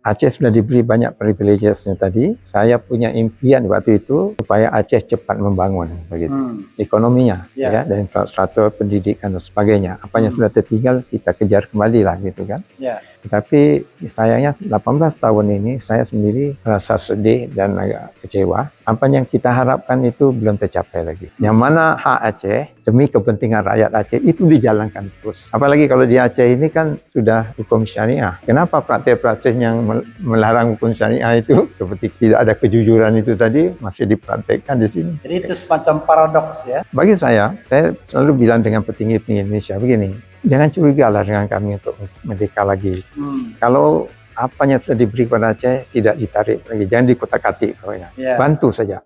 Aceh sudah diberi banyak privilegesnya tadi. Saya punya impian waktu itu supaya Aceh cepat membangun begitu. Ekonominya, ya, dan infrastruktur pendidikan dan sebagainya. Apa yang sudah tertinggal kita kejar kembali lah gitu kan. Tetapi sayangnya 18 tahun ini saya sendiri merasa sedih dan agak kecewa. Apa yang kita harapkan itu belum tercapai lagi. Yang mana hak Aceh demi kepentingan rakyat Aceh itu dijalankan terus. Apalagi kalau di Aceh ini kan sudah hukum syariah. Kenapa praktek-praktek yang melarang hukum syariah itu seperti tidak ada kejujuran itu tadi masih dipraktekkan di sini? Jadi itu semacam paradoks ya. Bagi saya selalu bilang dengan petinggi-petinggi Indonesia begini, jangan curigalah dengan kami untuk merdeka lagi. Kalau apa yang sudah diberi kepada Aceh tidak ditarik lagi, jangan dikotak-katik pokoknya. Bantu saja.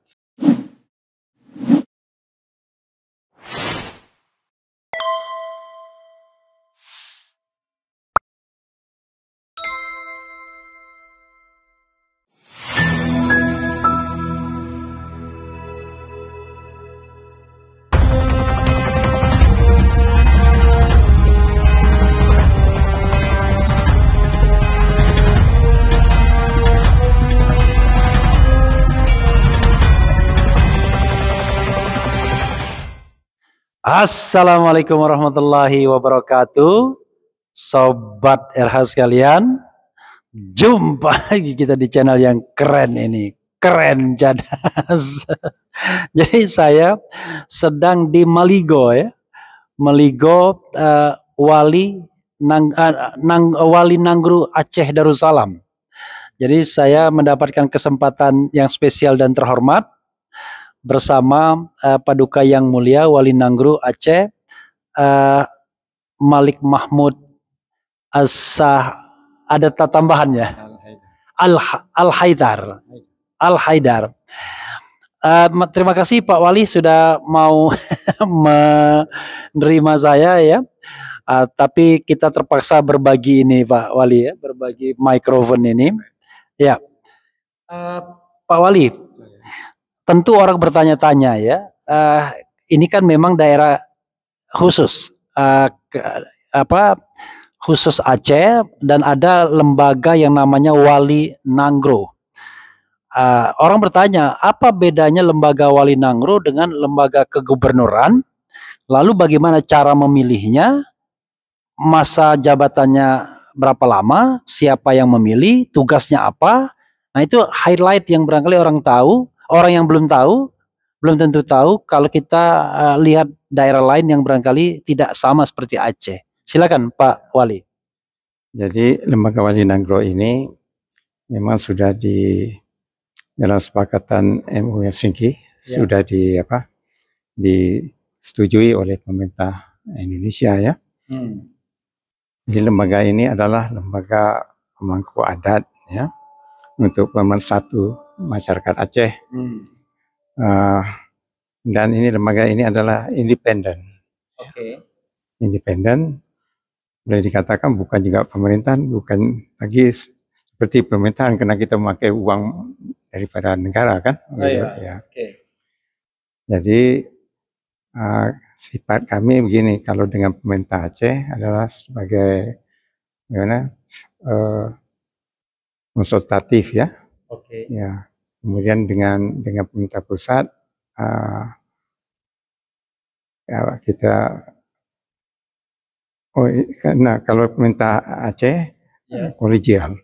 Assalamualaikum warahmatullahi wabarakatuh. Sobat RH sekalian, jumpa lagi kita di channel yang keren ini. Keren jadas. Jadi saya sedang di Maligo ya. Maligo Wali Nanggru Aceh Darussalam. Jadi saya mendapatkan kesempatan yang spesial dan terhormat bersama Paduka yang mulia Wali Nanggru Aceh Malik Mahmud As-Sah, ada tambahannya Al-Haidar. Terima kasih Pak Wali sudah mau menerima saya ya. Tapi kita terpaksa berbagi ini Pak Wali ya, berbagi mikrofon ini ya. Pak Wali, tentu orang bertanya-tanya ya, ini kan memang daerah khusus, khusus Aceh, dan ada lembaga yang namanya Wali Nanggru. Orang bertanya, apa bedanya lembaga Wali Nanggru dengan lembaga kegubernuran? Lalu bagaimana cara memilihnya? Masa jabatannya berapa lama? Siapa yang memilih? Tugasnya apa? Nah itu highlight yang barangkali orang tahu. Orang yang belum tahu, belum tentu tahu kalau kita lihat daerah lain yang barangkali tidak sama seperti Aceh. Silakan Pak Wali. Jadi lembaga Wali Nanggru ini memang sudah dalam sepakatan MOU Helsinki sudah disetujui oleh pemerintah Indonesia ya. Jadi lembaga ini adalah lembaga pemangku adat ya untuk pemersatu masyarakat Aceh. Dan ini lembaga ini adalah independen. Independen, boleh dikatakan bukan juga pemerintahan, bukan lagi seperti pemerintahan karena kita memakai uang daripada negara kan. Jadi sifat kami begini, kalau dengan pemerintah Aceh adalah sebagai konsultatif ya. Ya. Kemudian dengan pemerintah pusat kita karena kalau pemerintah Aceh kolegial,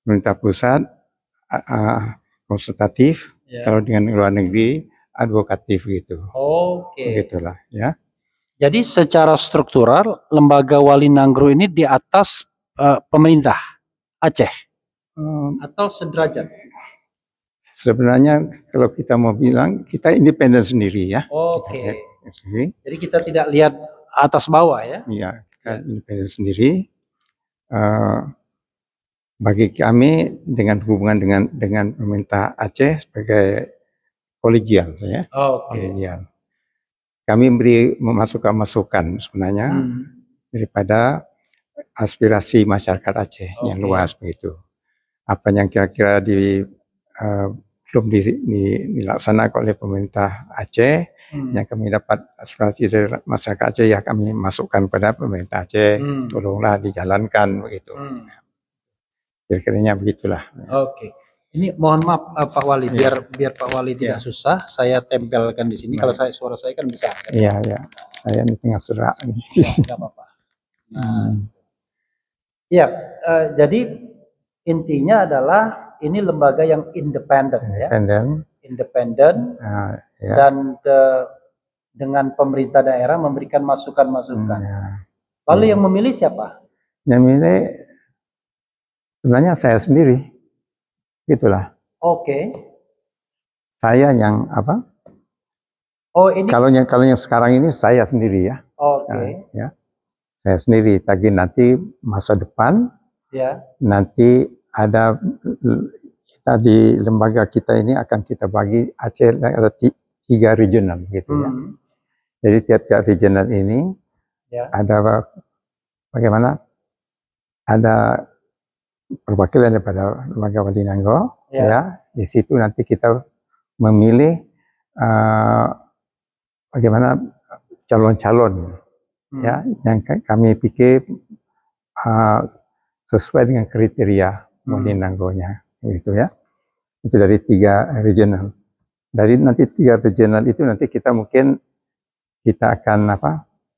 pemerintah pusat konsultatif, kalau dengan luar negeri advokatif gitu. Begitulah ya. Jadi secara struktural lembaga Wali Nanggru ini di atas pemerintah Aceh atau sederajat? Sebenarnya kalau kita mau bilang kita independen sendiri ya. Jadi kita tidak lihat atas bawah ya? Iya, kita independen sendiri. Bagi kami dengan hubungan dengan pemerintah Aceh sebagai kolegial ya. Kolegial. Kami beri memasukkan masukan sebenarnya daripada aspirasi masyarakat Aceh yang luas begitu. Apa yang kira-kira belum dilaksanakan oleh pemerintah Aceh, yang kami dapat aspirasi dari masyarakat Aceh ya kami masukkan pada pemerintah Aceh, tolonglah dijalankan begitu. kira-kiranya begitulah. Oke. Ini mohon maaf Pak Wali, biar Pak Wali tidak susah, saya tempelkan di sini. Kalau suara saya kan bisa. Iya, ya. Saya di tengah surat. Nggak apa-apa. Nah, ya, jadi intinya adalah ini lembaga yang independen, ya. Independen, ya. Dan dengan pemerintah daerah memberikan masukan-masukan. Lalu yang memilih siapa? Yang memilih sebenarnya saya sendiri. Gitulah. Oke. Saya yang apa? Oh, ini kalau yang sekarang ini saya sendiri, ya. Oke. Ya. Saya sendiri. Tapi nanti masa depan, ya. Nanti ada kita di lembaga kita ini akan kita bagi Aceh ada 3 regional gitu, ya. Jadi tiap-tiap regional ini ada bagaimana? Ada perwakilan daripada lembaga Wali Nangro, ya. Di situ nanti kita memilih bagaimana calon-calon, ya, yang kami pikir sesuai dengan kriteria Wali Nangro-nya, gitu, ya. Itu dari 3 regional. Dari nanti 3 regional itu nanti kita mungkin kita akan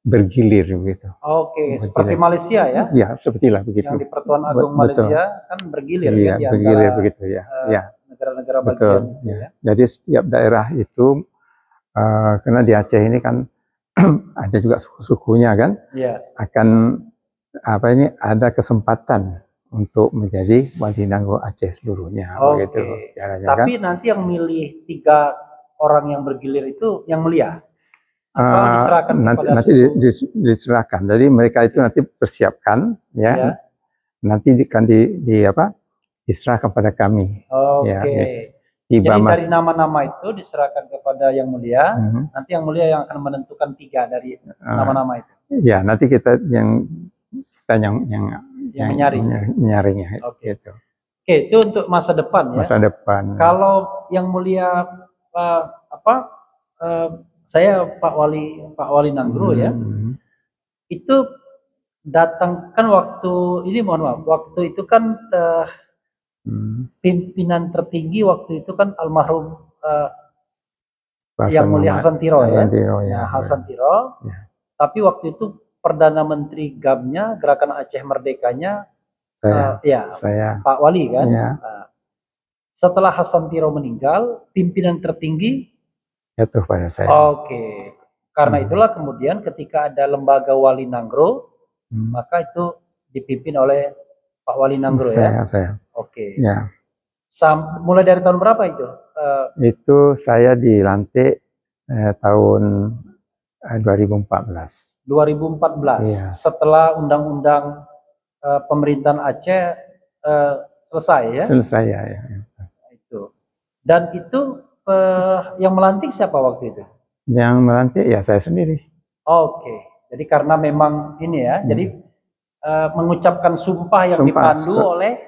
bergilir begitu. Oke, seperti Malaysia, ya? Iya, sepertilah begitu. Yang di Pertuan Agong Malaysia kan bergilir, iya, kan, bergilir begitu, ya. Negara-negara bagian itu, ya. Jadi setiap daerah itu karena di Aceh ini kan ada juga suku-sukunya kan, akan ada kesempatan untuk menjadi Wali Nangro Aceh seluruhnya, begitu. Tapi nanti yang milih 3 orang yang bergilir itu yang mulia? Diserahkan nanti diserahkan. Jadi mereka itu nanti persiapkan, ya. Nanti akan diserahkan pada kami. Ya, jadi dari nama-nama itu diserahkan kepada yang mulia. Nanti yang mulia yang akan menentukan 3 dari nama-nama itu. Ya, nanti kita yang menyaringnya. Oke, itu untuk masa depan, ya. Masa depan. Kalau yang mulia saya Pak Wali Nangro, ya, itu datang kan waktu ini, mohon maaf, waktu itu kan pimpinan tertinggi waktu itu kan almarhum Yang Mulia Hasan Tiro, ya. Hasan Tiro. Tapi waktu itu Perdana Menteri GAM-nya, Gerakan Aceh Merdekanya, saya. Pak Wali, kan. Setelah Hasan Tiro meninggal, pimpinan tertinggi jatuh pada saya. Oke. Karena itulah kemudian ketika ada lembaga Wali Nangro, maka itu dipimpin oleh Pak Wali Nangro, ya. Saya. Oke. Ya. Mulai dari tahun berapa itu? Itu saya dilantik tahun 2014. 2014. Iya. Setelah undang-undang pemerintahan Aceh selesai, ya? Selesai, ya. Itu. Dan itu yang melantik siapa waktu itu? Yang melantik ya saya sendiri. Oke. Jadi karena memang ini, ya. Jadi mengucapkan sumpah yang dipandu oleh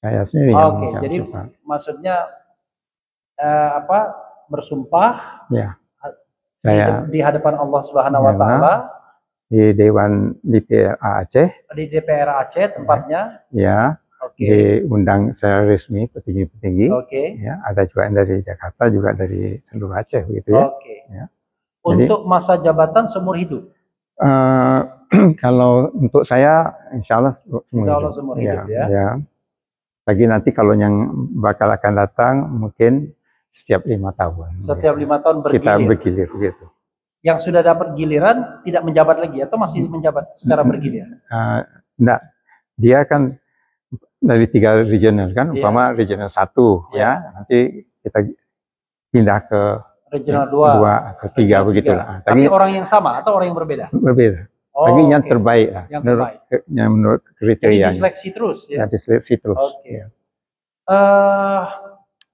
saya sendiri. Oke. Jadi maksudnya bersumpah. Ya. Saya di hadapan Allah Subhanahu Wa Taala. Di Dewan DPRA Aceh. Di DPRA Aceh tempatnya. Ya. Diundang secara resmi petinggi-petinggi. Ya, ada juga yang dari Jakarta, juga dari seluruh Aceh, begitu, ya. Ya. Untuk masa jabatan seumur hidup. Kalau untuk saya, insya Allah seumur hidup, ya. Lagi nanti kalau yang bakal akan datang mungkin setiap 5 tahun. Setiap 5 tahun bergilir. Kita bergilir, gitu. Yang sudah dapat giliran tidak menjabat lagi atau masih menjabat secara bergilir? Enggak, dia kan dari 3 regional kan, umpama regional 1, ya, nanti kita pindah ke regional 2 atau 3 begitulah. Tapi orang yang sama atau orang yang berbeda? Berbeda. Tapi yang terbaik lah, yang menurut kriteria. Diseleksi terus, ya? Diseleksi terus.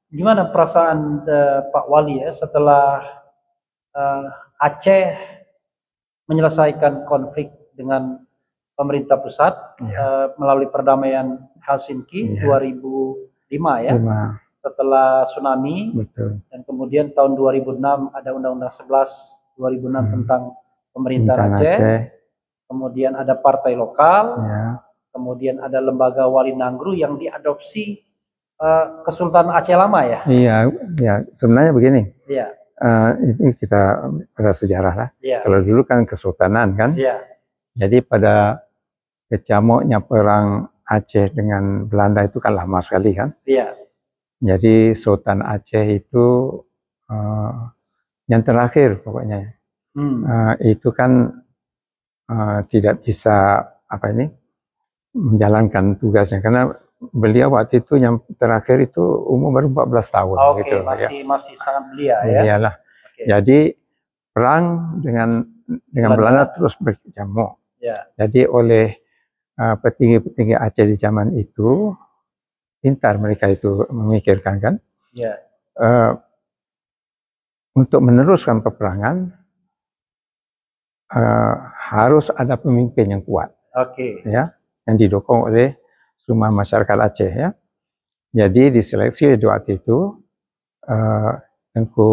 Gimana perasaan Pak Wali, ya, setelah Aceh menyelesaikan konflik dengan pemerintah pusat melalui perdamaian Helsinki 2005, ya. Setelah tsunami. Betul. Dan kemudian tahun 2006 ada Undang-Undang 11 2006 tentang pemerintahan Aceh. Kemudian ada partai lokal. kemudian ada lembaga Wali Nanggro yang diadopsi Kesultanan Aceh Lama ya? Iya, ya sebenarnya begini. Iya. Ini kita pada sejarah lah. Iya. Kalau dulu kan kesultanan kan. Iya. Jadi pada kecamuknya perang Aceh dengan Belanda itu kan lama sekali kan. Iya. Jadi Sultan Aceh itu yang terakhir pokoknya. Itu kan tidak bisa menjalankan tugasnya karena beliau waktu itu yang terakhir itu umur baru 14 tahun. Oke, gitu, masih sangat belia ya. Iyalah. Okay. Jadi perang dengan Belanda terus berkecamuk. Ya. Jadi oleh petinggi-petinggi Aceh di zaman itu pintar mereka itu memikirkan kan. Ya. Untuk meneruskan peperangan harus ada pemimpin yang kuat. Oke. Ya, yang didukung oleh semua masyarakat Aceh ya. Jadi diseleksi di waktu itu Tengku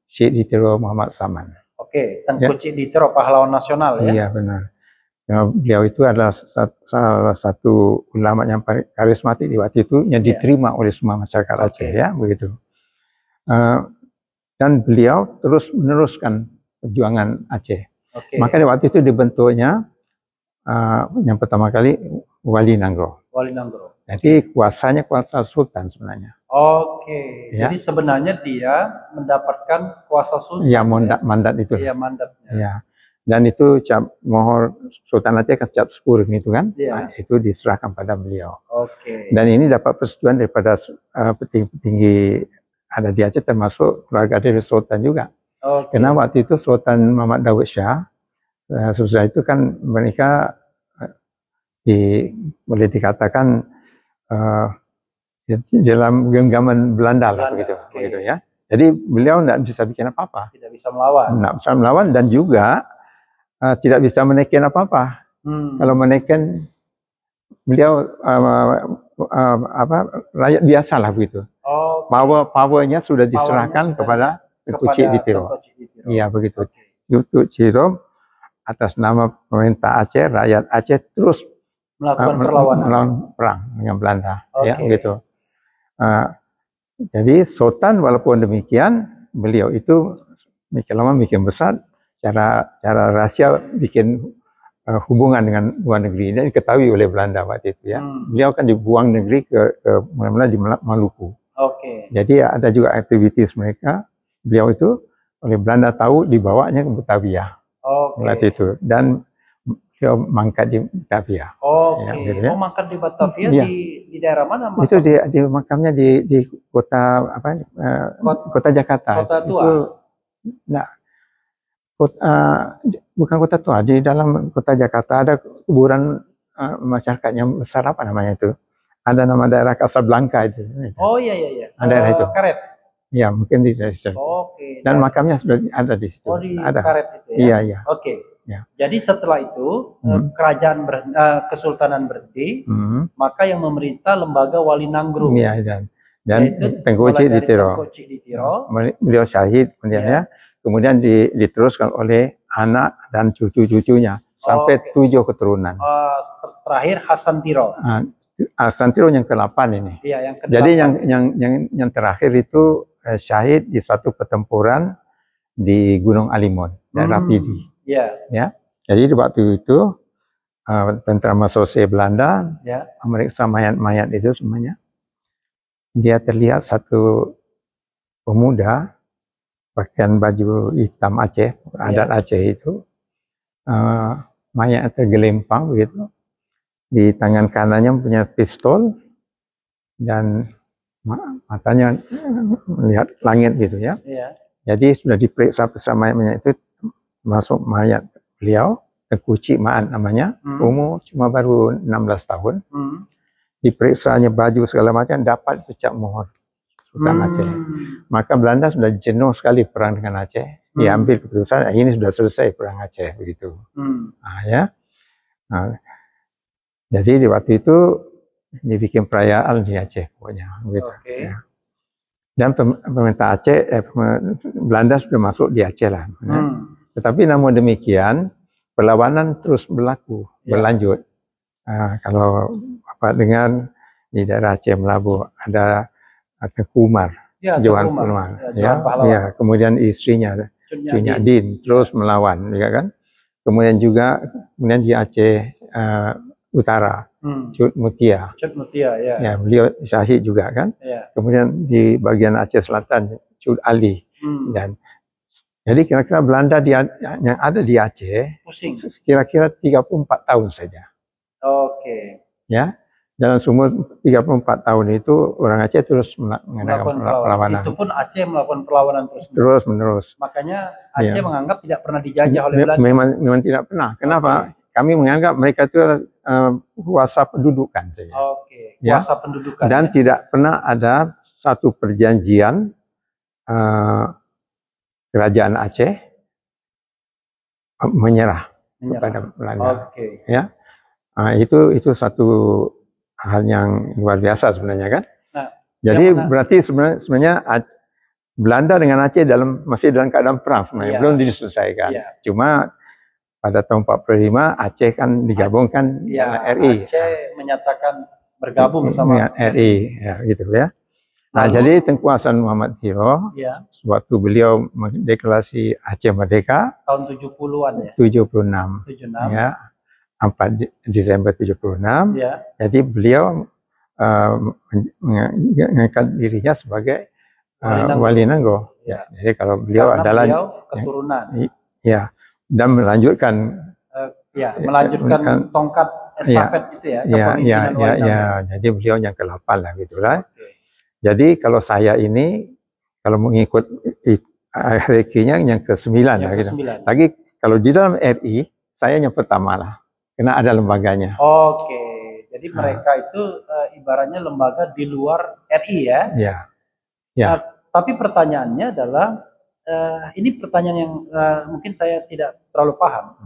Cik Ditiro Muhammad Saman. Oke, Tengku Cik Ditiro pahlawan nasional ya. Iya benar. Ya, beliau itu adalah salah satu ulama yang karismatik di waktu itu yang diterima oleh semua masyarakat Aceh ya begitu. Dan beliau terus meneruskan perjuangan Aceh. Maka di waktu itu dibentuknya yang pertama kali Wali Nanggro. Wali Nanggro. Jadi kuasanya kuasa sultan sebenarnya. Oke. Ya. Jadi sebenarnya dia mendapatkan kuasa sultan. Ya, mandat itu. Iya, mandatnya. Ya. Dan itu cap mohon Sultan Aceh kan cap sepur gitu kan. Ya. Nah, itu diserahkan pada beliau. Oke. Dan ini dapat persetujuan daripada petinggi-petinggi ada di Aceh termasuk keluarga dari sultan juga. Oke. Karena waktu itu Sultan Muhammad Dawud Shah sesudah itu kan mereka boleh dikatakan dalam genggaman Belanda lah begitu, begitu ya. Jadi beliau tidak bisa bikin apa-apa. Tidak bisa melawan. Tidak bisa melawan dan juga tidak bisa menekan apa-apa. Kalau menekan beliau rakyat biasa lah begitu. Powernya sudah diserahkan kepada Tengku Cik Ditiro. Iya begitu. Tengku Ciro atas nama pemerintah Aceh, rakyat Aceh terus melawan perang dengan Belanda, ya gitu. Jadi Sultan walaupun demikian, beliau itu bikin besar, cara rahasia bikin hubungan dengan luar negeri dan diketahui oleh Belanda waktu itu ya. Beliau kan dibuang negeri ke mana-mana di Maluku. Jadi ada juga aktivitas mereka. Beliau itu oleh Belanda tahu dibawanya ke Batavia. Waktu itu dan beliau mangkat di Batavia. Ya, gitu ya. Mangkat di Batavia ya. Di daerah mana? Itu di makamnya di kota kota Jakarta. Kota tua. Itu bukan kota tua, di dalam kota Jakarta ada kuburan masyarakat yang besar apa namanya itu? Ada nama daerah Casablanca itu. Oh iya. Ada itu. Karet. Ya mungkin di situ. Dan makamnya sudah ada di situ. Oh di ada. Karet itu ya. Iya. Oke. Ya. Jadi setelah itu kerajaan kesultanan berhenti, maka yang memerintah lembaga Wali Nanggro. Iya dan Tengku Cik Ditiro. Beliau syahid kemudian kemudian diteruskan oleh anak dan cucu-cucunya sampai 7 keturunan. Terakhir Hasan Tiro. Hasan Tiro yang ke-8 ini. Iya, yang ke-8. Jadi yang terakhir itu syahid di satu pertempuran di Gunung Alimun, daerah Pidi. Ya. Jadi di waktu itu tentara Masose Belanda memeriksa mayat-mayat itu semuanya. Dia terlihat satu pemuda pakaian baju hitam Aceh, adat Aceh itu, mayat tergelempang begitu. Di tangan kanannya punya pistol dan matanya melihat langit gitu ya. Jadi sudah diperiksa mayat-mayat itu, masuk mayat beliau, Tengku Cik Ma'an namanya, umur cuma baru 16 tahun. Diperiksanya baju segala macam, dapat pecah mohon Sultan Aceh. Maka Belanda sudah jenuh sekali perang dengan Aceh. Diambil keputusan, ini sudah selesai perang Aceh begitu. Jadi di waktu itu dibikin perayaan di Aceh pokoknya gitu. Ya. Dan pemerintah Aceh, Belanda sudah masuk di Aceh lah. Tetapi namun demikian perlawanan terus berlanjut. Kalau Bapak dengar di daerah Aceh Melabu ada Tengku Umar, Johan Umar, ya, kemudian istrinya Cunya Din terus melawan, ya kan. Kemudian di Aceh Utara, Cut Mutia, ya, beliau syahid juga kan. Kemudian di bagian Aceh Selatan Cut Ali, dan jadi kira-kira Belanda yang ada di Aceh kira-kira 34 tahun saja. Ya, dalam umur 34 tahun itu orang Aceh terus mengadakan perlawanan. Itu pun Aceh melakukan perlawanan terus menerus. Makanya Aceh menganggap tidak pernah dijajah oleh Belanda. Memang tidak pernah. Kenapa? Kami menganggap mereka itu kuasa pendudukan saja. Kuasa pendudukan. Dan tidak pernah ada satu perjanjian kerajaan Aceh menyerah kepada Belanda. Ya, itu satu hal yang luar biasa sebenarnya kan. Jadi berarti sebenarnya Belanda dengan Aceh masih dalam keadaan perang sebenarnya, belum diselesaikan. Cuma pada tahun 45 Aceh kan digabungkan dengan RI. Aceh menyatakan bergabung sama RI, ya, gitu ya. Nah, jadi Tengku Hasan Muhammad Hiro, waktu beliau mendeklarasi Aceh Merdeka tahun 70-an ya. 76. Ya. 4 Desember 76. Jadi beliau mengangkat dirinya sebagai Wali Nanggro. Ya. Jadi kalau beliau adalah keturunan. Ya, dan melanjutkan tongkat estafet itu ya. Jadi beliau yang ke-8 lah gitulah. Jadi kalau saya ini kalau mengikut hierarkinya yang ke-9 lah gitu. Tapi kalau di dalam RI saya yang pertama lah. Karena ada lembaganya. Jadi mereka itu ibaratnya lembaga di luar RI ya. Tapi pertanyaannya adalah ini pertanyaan yang mungkin saya tidak terlalu paham.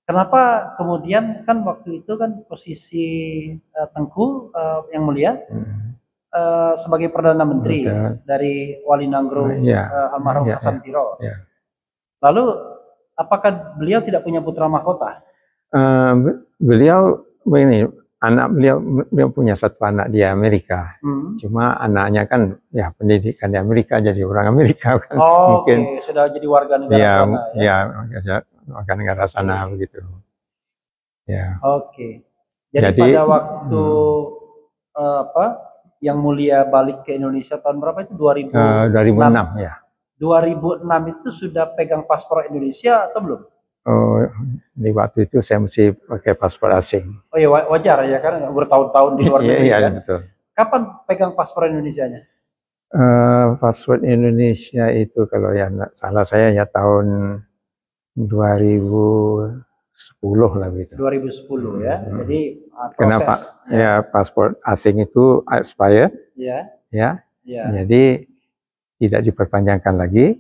Kenapa kemudian kan waktu itu kan posisi Tengku yang mulia sebagai Perdana Menteri dari Wali Nanggro almarhum Hasan Hiro. Lalu apakah beliau tidak punya putra mahkota? Beliau begini, anak beliau punya satu anak di Amerika. Cuma anaknya kan ya pendidikan di Amerika, jadi orang Amerika kan. Mungkin sudah jadi warga negara sana ya. Warga negara sana begitu. Ya. Jadi pada waktu yang mulia balik ke Indonesia tahun berapa itu? 2006 ya. 2006 itu sudah pegang paspor Indonesia atau belum? Di waktu itu saya mesti pakai paspor asing. Wajar ya kan bertahun-tahun di luar negeri kan? Betul. Kapan pegang paspor Indonesianya? Paspor Indonesia itu kalau ya nggak salah saya ya tahun 2010 lah gitu. 2010 ya. Jadi kenapa? Ya paspor asing itu expired. Jadi tidak diperpanjangkan lagi.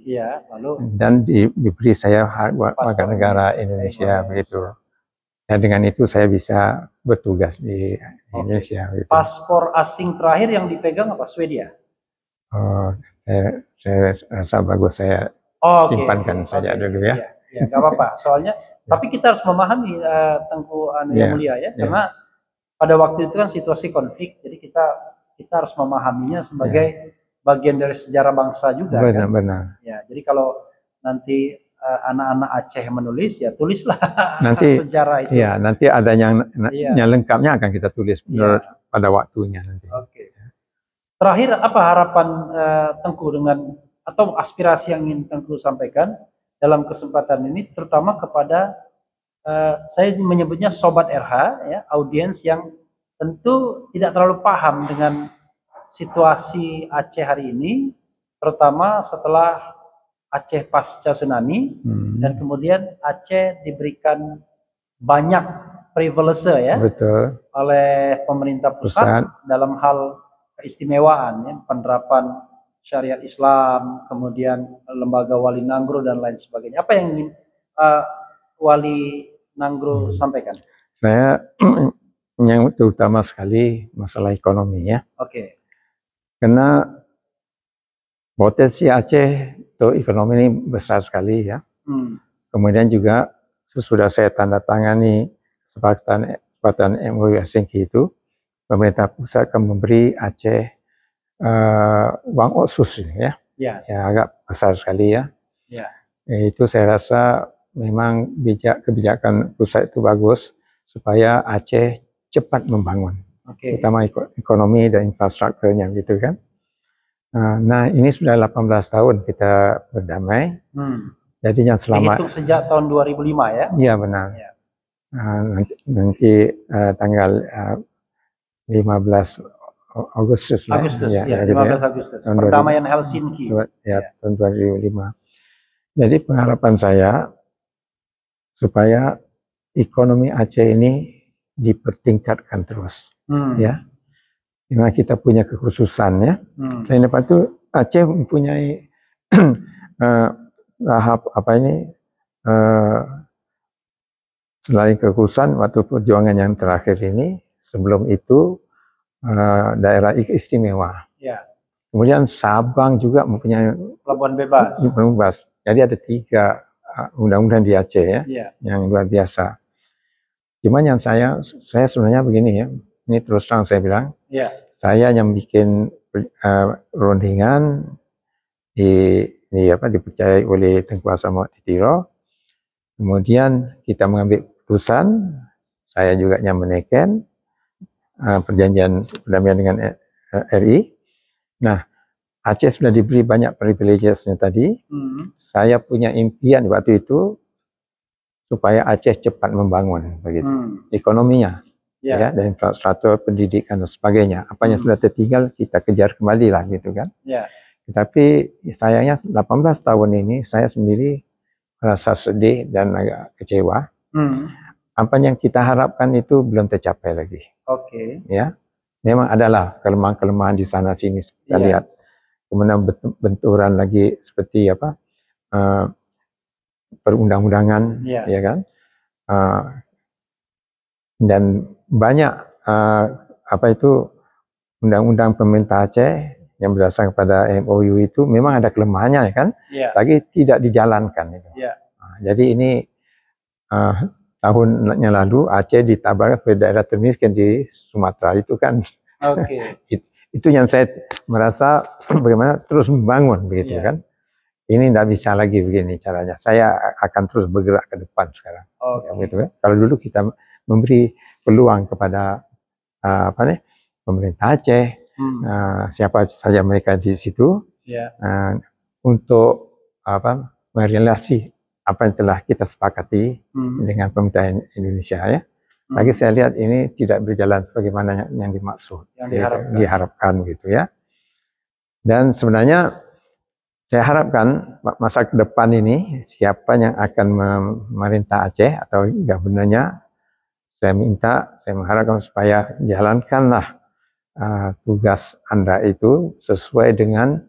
Dan diberi saya warga negara Indonesia begitu. Dan dengan itu saya bisa bertugas di Indonesia. Gitu. Paspor asing terakhir yang dipegang apa? Swedia? Saya rasa bagus saya simpankan saja dulu ya. Nggak apa-apa. Soalnya, tapi kita harus memahami Tengku yang mulia ya, karena pada waktu itu kan situasi konflik, jadi kita harus memahaminya sebagai bagian dari sejarah bangsa juga. Benar. Ya, jadi kalau nanti anak-anak Aceh menulis, ya tulislah nanti sejarah itu. Ya, nanti ada yang lengkapnya akan kita tulis pada waktunya nanti. Terakhir, apa harapan Tengku dengan atau aspirasi yang ingin Tengku sampaikan dalam kesempatan ini, terutama kepada saya menyebutnya Sobat RH, ya, audiens yang tentu tidak terlalu paham dengan situasi Aceh hari ini, terutama setelah Aceh pasca tsunami dan kemudian Aceh diberikan banyak privilege ya oleh pemerintah pusat dalam hal keistimewaan ya, penerapan syariat Islam, kemudian lembaga Wali Nanggro dan lain sebagainya. Apa yang ingin Wali Nanggro sampaikan? Saya yang terutama sekali masalah ekonomi ya. Karena potensi Aceh untuk ekonomi ini besar sekali ya. Kemudian juga sesudah saya tanda tangani kesepakatan MOU Helsinki itu, pemerintah pusat akan memberi Aceh uang otsus ya. Ya, agak besar sekali ya. Itu saya rasa memang kebijakan pusat itu bagus supaya Aceh cepat membangun, terutama ekonomi dan infrastrukturnya gitu kan. Nah, ini sudah 18 tahun kita berdamai. Jadi yang selama dihitung sejak tahun 2005 ya? Iya benar. Nanti tanggal 15 Agustus ya, 15 Agustus. Perdamaian Helsinki. Tahun 2005. Jadi pengharapan saya supaya ekonomi Aceh ini dipertingkatkan terus, ya. Karena kita punya kekhususan ya. Selain itu Aceh mempunyai tahap selain kekhususan waktu perjuangan yang terakhir ini, sebelum itu daerah istimewa. Kemudian Sabang juga mempunyai pelabuhan bebas. Jadi ada 3 undang-undang di Aceh ya, yang luar biasa. Cuman yang saya sebenarnya begini ya, ini terus terang saya bilang, saya yang bikin rundingan dipercayai oleh Tengku Hasramaut Titiro. Kemudian kita mengambil keputusan, saya juga yang menekan perjanjian perdamaian dengan RI. Nah, Aceh sudah diberi banyak privileges-nya tadi. Saya punya impian waktu itu supaya Aceh cepat membangun begitu. Ekonominya ya, dan infrastruktur pendidikan dan sebagainya. Apa yang sudah tertinggal kita kejar kembali lah gitu kan. Tetapi sayangnya 18 tahun ini saya sendiri merasa sedih dan agak kecewa. Apa yang kita harapkan itu belum tercapai lagi. Ya, memang adalah kelemahan-kelemahan di sana sini kita lihat. Kemudian benturan lagi seperti perundang-undangan, ya kan. Dan banyak undang-undang pemerintah Aceh yang berdasarkan pada MOU itu memang ada kelemahannya kan, lagi tidak dijalankan itu. Jadi ini tahun yang lalu Aceh ditabarkan sebagai daerah termiskin di Sumatera itu kan. Itu yang saya merasa bagaimana terus membangun begitu kan. Ini tidak bisa lagi begini caranya. Saya akan terus bergerak ke depan sekarang. Gitu kan. Kalau dulu kita memberi peluang kepada pemerintah Aceh, siapa saja mereka di situ, untuk merealisasi apa yang telah kita sepakati dengan pemerintah Indonesia ya. Lagi saya lihat ini tidak berjalan bagaimana yang dimaksud, yang diharapkan gitu ya. Dan sebenarnya saya harapkan masa ke depan ini siapa yang akan memerintah Aceh atau gubernurnya, saya mengharapkan supaya jalankanlah tugas Anda itu sesuai dengan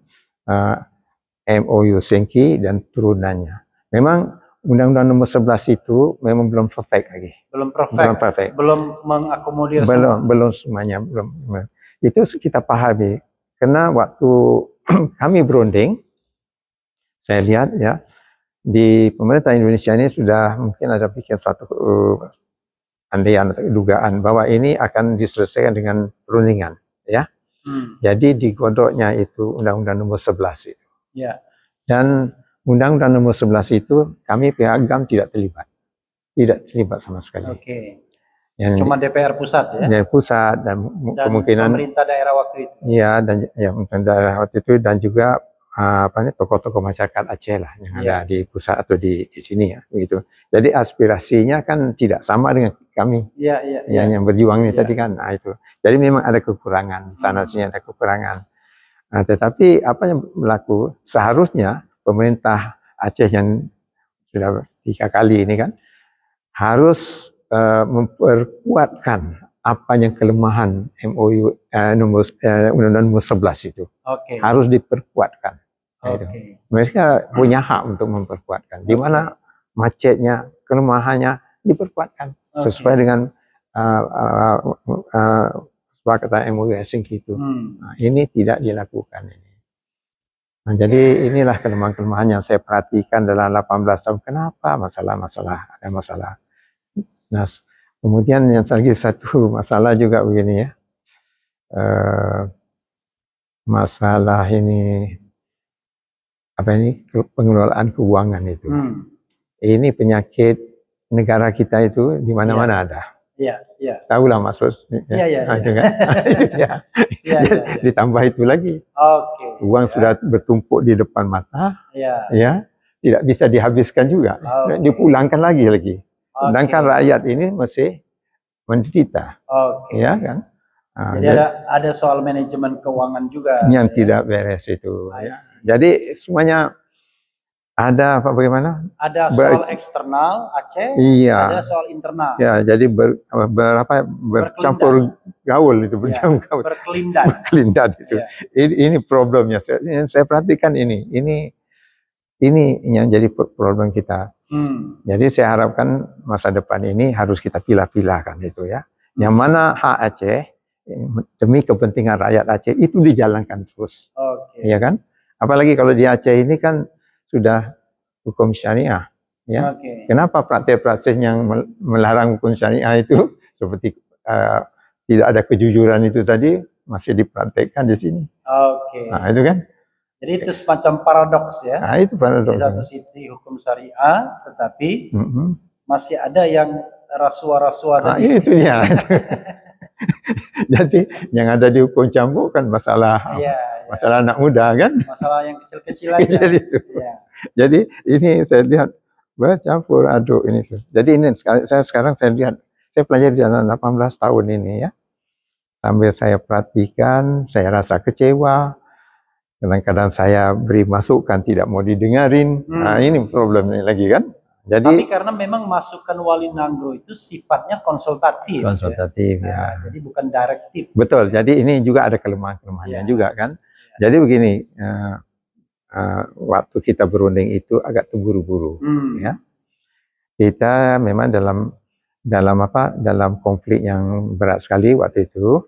MOU Helsinki dan turunannya. Memang Undang-Undang Nomor 11 itu memang belum perfect lagi. Belum perfect. Belum mengakomodir belum semuanya. Itu kita pahami. Karena waktu kami berunding, saya lihat ya, di pemerintah Indonesia ini sudah mungkin ada bikin suatu andaian atau dugaan bahwa ini akan diselesaikan dengan perundingan ya. Jadi digodoknya itu Undang-Undang Nomor 11 itu. Dan Undang-Undang Nomor 11 itu kami pihak GAM tidak terlibat. Tidak terlibat sama sekali. Cuma DPR pusat ya? DPR pusat dan kemungkinan pemerintah daerah waktu itu. Iya, dan pemerintah daerah waktu itu dan juga tokoh-tokoh masyarakat Aceh lah yang ada di pusat atau di sini ya begitu. Jadi aspirasinya kan tidak sama dengan kami. Yang berjuang ini tadi kan. Nah, itu. Jadi memang ada kekurangan di sana sini, ada kekurangan. Nah, tetapi apa yang berlaku seharusnya pemerintah Aceh yang sudah 3 kali ini kan harus memperkuatkan apa yang kelemahan MOU Undang-Undang Nomor 11 itu. Harus diperkuatkan. Mereka punya hak untuk memperkuatkan. Di mana macetnya, kelemahannya diperkuatkan sesuai dengan kesepakatan MOU Helsinki itu. Nah, ini tidak dilakukan ini. Nah, jadi inilah kelemahan-kelemahan yang saya perhatikan dalam 18 tahun. Kenapa ada masalah? Nah, Kemudian yang lagi satu masalah juga begini ya, masalah ini apa ini pengelolaan keuangan itu. Ini penyakit negara kita itu di mana-mana ada. Iya, iya. Tahulah maksud. Iya. Itu kan. Itu ya. Ditambah itu lagi. Oke. Uang sudah bertumpuk di depan mata. Ya. Tidak bisa dihabiskan juga. Dipulangkan lagi. Sedangkan rakyat ini masih menderita. Ya kan. Jadi ada soal manajemen keuangan juga yang tidak beres itu. Ya. Jadi semuanya ada apa bagaimana? Ada soal eksternal Aceh, ada soal internal. Ya, jadi bercampur gaul itu, berkelindan itu. Ini problemnya. Saya perhatikan ini yang jadi problem kita. Jadi saya harapkan masa depan ini harus kita pilah-pilahkan itu ya. Yang mana hak Aceh demi kepentingan rakyat Aceh itu dijalankan terus. Ya kan? Apalagi kalau di Aceh ini kan sudah hukum syariah, ya. Kenapa praktek-praktek yang melarang hukum syariah itu seperti tidak ada kejujuran itu tadi masih dipraktekkan di sini? Nah, itu kan? Jadi itu semacam paradoks ya. Nah, itu paradoks. Di satu sisi hukum syariah, tetapi masih ada yang rasuah-rasuah tadi. Itu ya. Jadi yang ada di hukum cambuk kan masalah anak muda kan? Masalah yang kecil-kecil aja. Kecil itu. Jadi ini saya lihat bercampur aduk ini. Jadi ini sekarang saya lihat, saya pelajari dalam 18 tahun ini ya. Sambil saya perhatikan, saya rasa kecewa. Kadang-kadang saya beri masukan tidak mau didengarin. Nah ini problemnya lagi kan. Jadi, tapi karena memang masukan Wali Nanggro itu sifatnya konsultatif. Konsultatif ya. Jadi bukan direktif. Betul. Jadi ini juga ada kelemahan-kelemahannya juga kan. Jadi begini, waktu kita berunding itu agak terburu-buru ya. Kita memang dalam konflik yang berat sekali waktu itu.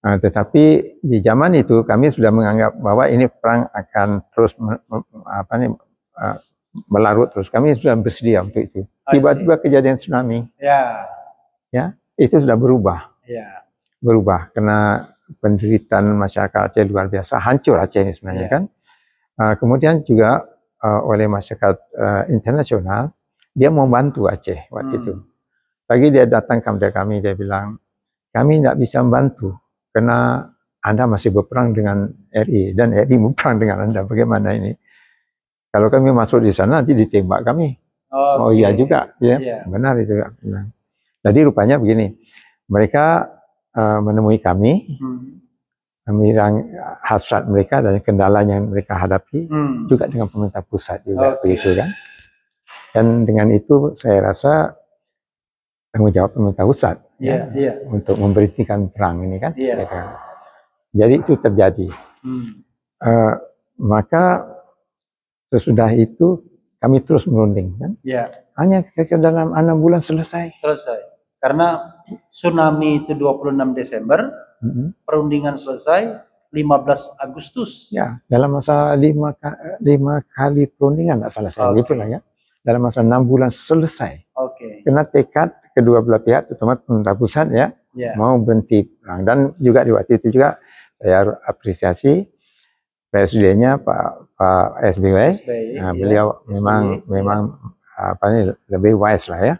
Tetapi di zaman itu kami sudah menganggap bahwa ini perang akan terus melarut terus. Kami sudah bersedia untuk itu. Tiba-tiba kejadian tsunami. Ya, itu sudah berubah. Berubah karena penderitaan masyarakat Aceh luar biasa, hancur Aceh ini sebenarnya kan. Kemudian juga oleh masyarakat internasional, dia membantu Aceh waktu itu. Lagi dia datang kepada kami, dia bilang, kami tidak bisa membantu karena Anda masih berperang dengan RI dan RI berperang dengan Anda. Bagaimana ini? Kalau kami masuk di sana nanti ditembak kami. Oh iya juga, ya benar itu. Jadi rupanya begini, mereka menemui kami, bilang hasrat mereka dan kendala yang mereka hadapi juga dengan pemerintah pusat juga begitu kan. Dan dengan itu saya rasa tanggung jawab pemerintah pusat untuk memberhentikan perang ini kan. Jadi itu terjadi. Maka sesudah itu kami terus merunding kan. Hanya dalam 6 bulan selesai. Karena tsunami itu 26 Desember, perundingan selesai 15 Agustus. Ya, dalam masa 5 kali perundingan, nggak salah saya gitulah ya. Dalam masa 6 bulan selesai. Kena tekad kedua belah pihak, terutama pemerintah pusat ya, mau berhenti perang. Dan juga di waktu itu juga saya apresiasi presidennya Pak SBY. Nah, beliau memang lebih wise lah ya.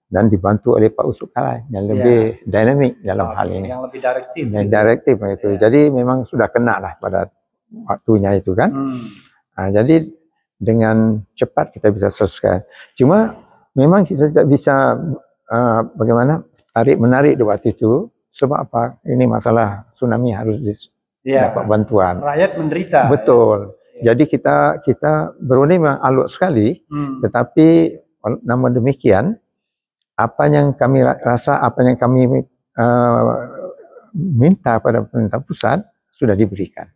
Dan dibantu oleh Pak Usuk Kalai yang lebih dinamik dalam hal ini. Yang lebih direktif. Direktif itu. Jadi memang sudah kena lah pada waktunya itu kan. Nah, jadi dengan cepat kita bisa selesai. Cuma memang kita tidak bisa bagaimana tarik-menarik di waktu itu. Sebab apa? Ini masalah tsunami harus dapat bantuan. Rakyat menderita. Betul. Jadi kita berunding memang alot sekali. Tetapi namun demikian, apa yang kami rasa, apa yang kami minta pada pemerintah pusat sudah diberikan.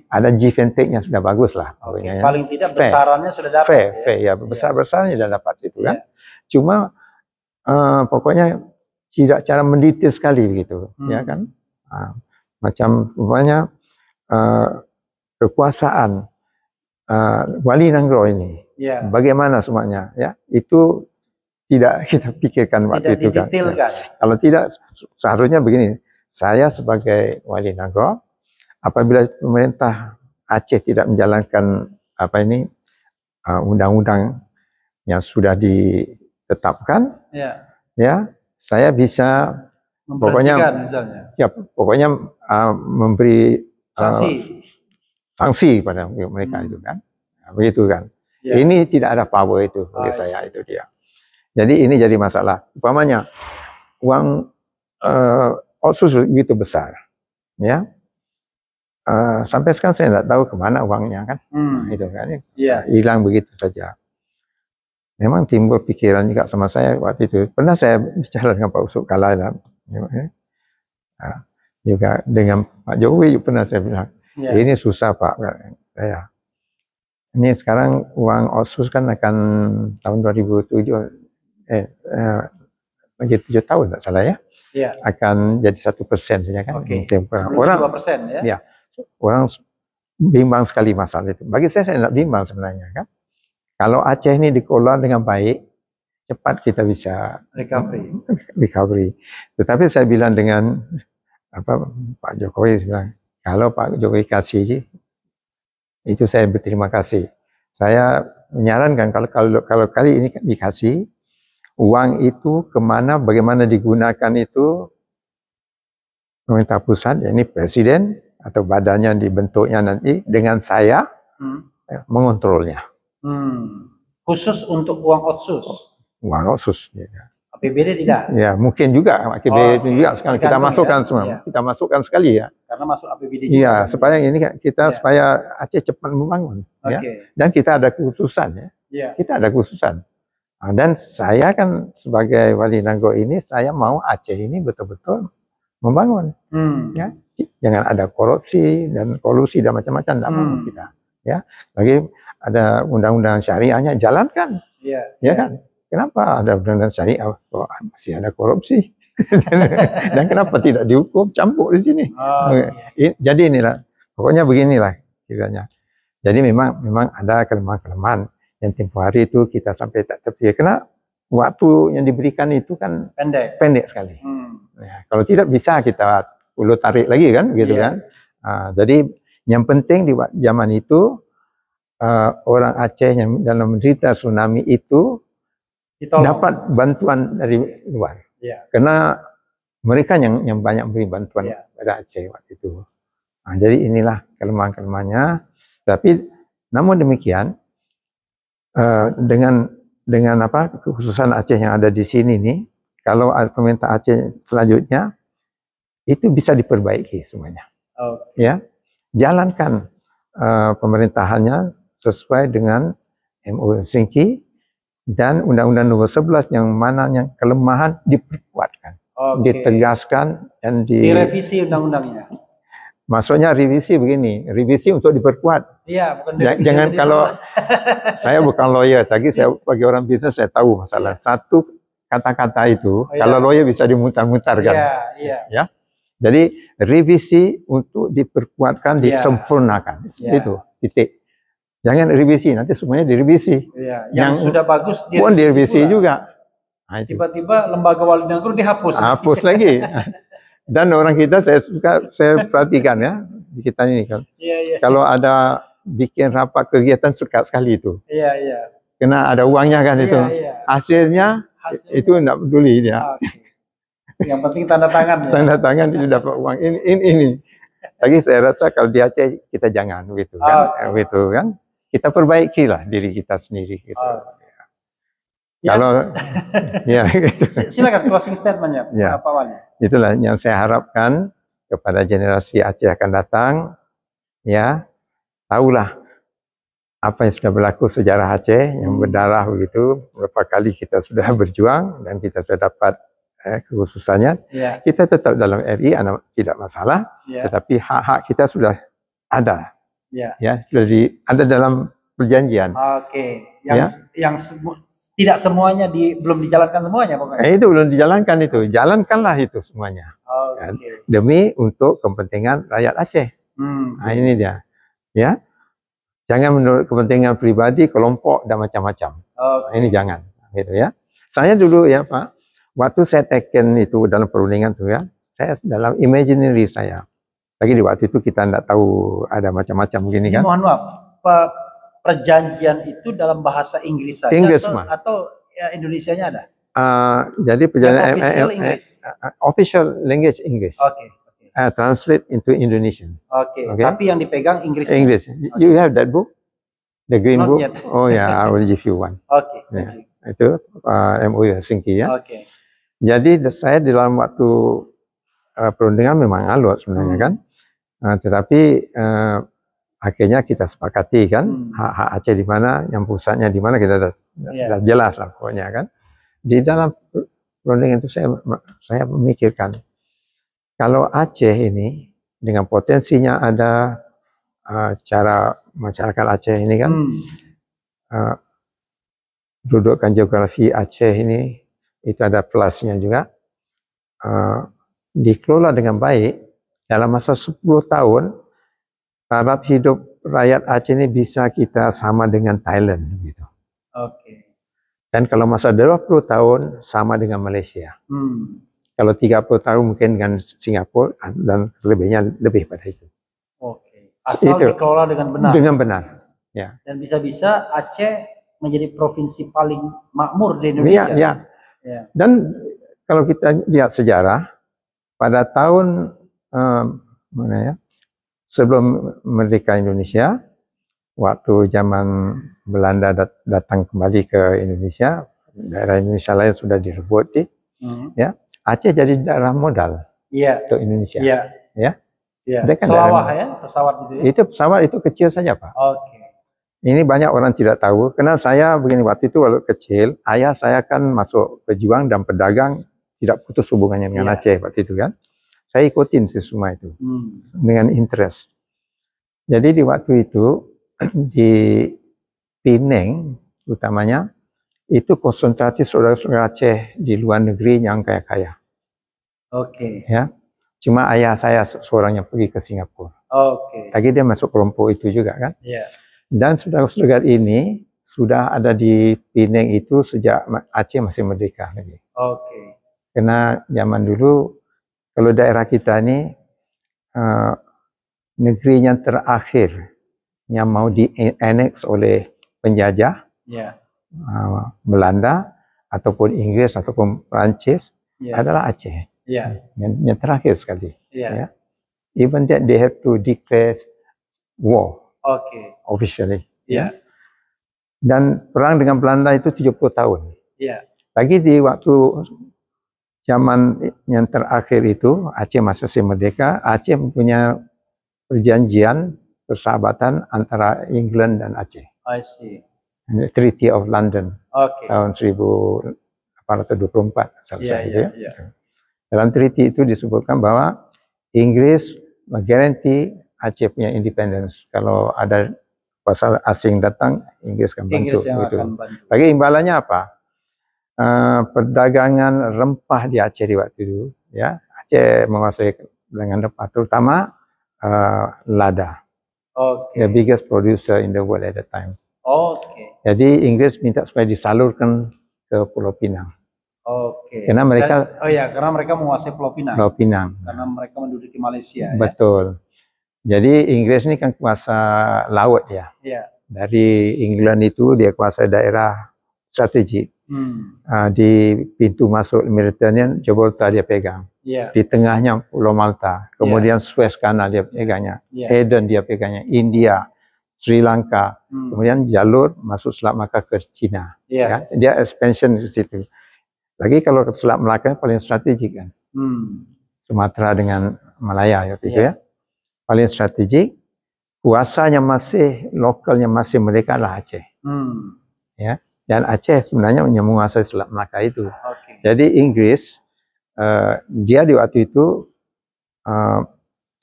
Ada give and take yang sudah bagus lah. Paling tidak besarannya sudah dapat. Fair ya, besar-besarnya sudah dapat itu kan. Cuma pokoknya tidak cara mendetail sekali begitu, ya kan. Macam umpamanya kekuasaan Wali Nanggro ini, bagaimana semuanya, ya itu tidak kita pikirkan waktu itu kan. Kalau tidak, seharusnya begini, saya sebagai Wali Nagro, apabila pemerintah Aceh tidak menjalankan undang-undang yang sudah ditetapkan, ya saya bisa pokoknya misalnya. Ya pokoknya memberi sanksi pada mereka itu kan, begitu kan. Ini tidak ada power itu bagi saya, itu dia. Jadi ini jadi masalah. Umpamanya uang otsus begitu besar, ya. Sampai sekarang saya tidak tahu kemana uangnya kan, itu kan, hilang begitu saja. Memang timbul pikiran juga sama saya waktu itu. Pernah saya bicara dengan Pak Usop Kala, juga dengan Pak Jokowi pernah saya bilang, ini susah Pak. Ini sekarang uang otsus kan akan tahun 2007. Lagi 7 tahun tak salah ya, akan jadi 1% saja kan. Orang 2% ya. Orang bimbang sekali masalah itu. Bagi saya tidak bimbang sebenarnya kan. Kalau Aceh ini dikelola dengan baik, cepat kita bisa recovery. Tetapi saya bilang dengan Pak Jokowi bilang, kalau Pak Jokowi kasih, itu saya berterima kasih. Saya menyarankan kalau kali ini dikasih uang itu kemana, bagaimana digunakan itu pemerintah pusat, yakni presiden atau badannya dibentuknya nanti dengan saya mengontrolnya. Khusus untuk uang otsus. Uang otsus. Ya. APBD tidak? Ya mungkin juga APBD juga sekarang kita masukkan semua. Kita masukkan sekali ya. Karena masuk APBD juga. Iya, supaya ini kita supaya Aceh cepat membangun. Ya. Dan kita ada kekhususan ya. Kita ada kekhususan. Dan saya kan sebagai Wali Nagro ini, saya mau Aceh ini betul-betul membangun. Ya. Jangan ada korupsi dan kolusi dan macam-macam, tidak mau kita. Ya. Lagi ada undang-undang syariahnya, jalankan. Ya kan? Kenapa ada undang-undang syariah kok masih ada korupsi? Dan kenapa tidak dihukum, campur di sini? Jadi inilah, pokoknya beginilah kiranya. Jadi memang ada kelemahan-kelemahan yang tempoh hari itu kita sampai tak terpikir, karena waktu yang diberikan itu kan pendek sekali. Ya, kalau tidak bisa kita ulur tarik lagi kan, begitu kan. Jadi yang penting di zaman itu orang Aceh yang dalam menderita tsunami itu dapat bantuan dari luar. Karena mereka yang banyak beri bantuan pada Aceh waktu itu. Jadi inilah kelemahan-kelemahannya. Tapi namun demikian, dengan kekhususan Aceh yang ada di sini nih, kalau pemerintah Aceh selanjutnya itu bisa diperbaiki semuanya. Ya, jalankan pemerintahannya sesuai dengan MOU Helsinki dan Undang-Undang Nomor 11 yang mana yang kelemahan diperkuatkan, ditegaskan dan direvisi undang-undangnya. Maksudnya revisi begini, revisi untuk diperkuat. Iya, bukan jangan kalau saya bukan lawyer, tapi saya bagi orang bisnis saya tahu masalah. Satu kata-kata itu kalau lawyer bisa dimutar-mutar kan. Ya. Jadi revisi untuk diperkuatkan, disempurnakan. Itu titik. Jangan revisi, nanti semuanya direvisi. Yang sudah bagus direvisi juga. Tiba-tiba lembaga Wali Nagro dihapus. Hapus lagi. Dan orang kita saya perhatikan ya, di kita ini kan. Kalau ada bikin rapat kegiatan suka sekali itu. Kena ada uangnya kan itu. Hasilnya itu enggak peduli dia. Yang penting tanda tangan ya. Tanda tangan itu dapat uang ini. Lagi saya rasa kalau di Aceh kita jangan gitu kan. Gitu kan. Kita perbaikilah diri kita sendiri gitu. Kalau gitu. Silakan closing statement-nya, Pak Wali. Itulah yang saya harapkan kepada generasi Aceh akan datang, ya, tahulah apa yang sudah berlaku sejarah Aceh yang berdarah begitu, berapa kali kita sudah berjuang dan kita sudah dapat kekhususannya. Kita tetap dalam RI, tidak masalah, tetapi hak-hak kita sudah ada, ya, sudah ada dalam perjanjian. Yang tidak semuanya belum dijalankan semuanya pokoknya. Itu belum dijalankan itu. Jalankanlah itu semuanya. Kan? Demi untuk kepentingan rakyat Aceh. Nah, ini dia. Ya. Jangan menurut kepentingan pribadi, kelompok dan macam-macam. Nah, ini jangan gitu ya. Saya dulu ya Pak, waktu saya taken itu dalam perundingan itu ya, saya dalam imaginary saya. Lagi di waktu itu kita tidak tahu ada macam-macam begini kan. Mohon maaf, perjanjian itu dalam bahasa Inggris saja Inggris, atau ya, Indonesianya ada? Jadi perjanjian official English. Official language English. Oke. Translate into Indonesian. Oke. Tapi yang dipegang Inggris. English. You have that book? The green Not book? Yet. Oh ya, I will give you one. Oke. Ya. Itu MOU Helsinki ya. Oke. Jadi saya di dalam waktu perundingan memang alot sebenarnya kan. Tetapi akhirnya kita sepakati kan hak-hak Aceh di mana, yang pusatnya di mana, kita sudah jelas lah pokoknya kan. Di dalam perundingan itu saya memikirkan kalau Aceh ini dengan potensinya ada, cara masyarakat Aceh ini kan, dudukan geografi Aceh ini itu ada plusnya juga, dikelola dengan baik dalam masa 10 tahun taraf hidup rakyat Aceh ini bisa kita sama dengan Thailand gitu. Oke. Dan kalau masa 20 tahun sama dengan Malaysia. Kalau 30 tahun mungkin dengan Singapura dan lebihnya lebih pada itu. Oke. Asal itu dikelola dengan benar. Dengan benar. Ya. Dan bisa-bisa Aceh menjadi provinsi paling makmur di Indonesia. Ya. Dan kalau kita lihat sejarah, pada tahun sebelum merdeka Indonesia, waktu zaman Belanda datang kembali ke Indonesia, daerah Indonesia lain sudah direbut, ya, Aceh jadi daerah modal untuk Indonesia. Ya. Kan Selawah ya, pesawat itu. Itu pesawat itu kecil saja Pak. Oke. Ini banyak orang tidak tahu. Karena saya begini, waktu itu waktu kecil, ayah saya kan masuk pejuang dan pedagang, tidak putus hubungannya dengan Aceh waktu itu kan. Saya ikutin semua itu dengan interest. Jadi di waktu itu di Penang utamanya itu konsentrasi saudara-saudara Aceh di luar negeri yang kaya-kaya. Oke. Ya, cuma ayah saya seorang yang pergi ke Singapura. Oke. Lagi dia masuk kelompok itu juga kan. Iya. Dan saudara-saudara ini sudah ada di Penang itu sejak Aceh masih merdeka lagi. Oke. Karena zaman dulu kalau daerah kita ini negeri yang terakhir yang mau di-annex oleh penjajah, Belanda ataupun Inggris ataupun Perancis adalah Aceh. Yang terakhir sekali. Ya. Even that they have to declare war officially. Dan perang dengan Belanda itu 70 tahun. Lagi di waktu zaman yang terakhir itu Aceh masih merdeka, Aceh mempunyai perjanjian persahabatan antara England dan Aceh. I see. Treaty of London tahun 1824 selesai itu ya. Dalam treaty itu disebutkan bahwa Inggris menggaranti Aceh punya independence. Kalau ada kuasa asing datang, Inggris akan bantu. Lagi imbalannya apa? Perdagangan rempah di Aceh di waktu itu, ya, Aceh menguasai perdagangan rempah, terutama lada. The biggest producer in the world at that time. Jadi Inggris minta supaya disalurkan ke Pulau Pinang. Karena mereka karena mereka menguasai Pulau Pinang. Pulau Pinang. Karena mereka menduduki Malaysia. Betul. Jadi Inggris ini kan kuasa laut ya. Dari England itu dia kuasa daerah strategik. Di pintu masuk Mediterranean, Gibraltar dia pegang. Di tengahnya Pulau Malta, kemudian Suez Canal dia pegangnya, Aden dia pegangnya, India, Sri Lanka, kemudian jalur masuk Selat Melaka ke China. Ya, dia expansion di situ. Lagi kalau Selat Melaka paling strategik kan, Sumatera dengan Malaya ya, ya. Paling strategik, kuasanya masih lokalnya masih mereka lah Aceh. Ya. Dan Aceh sebenarnya menguasai Selat Melaka itu. Jadi Inggris, dia di waktu itu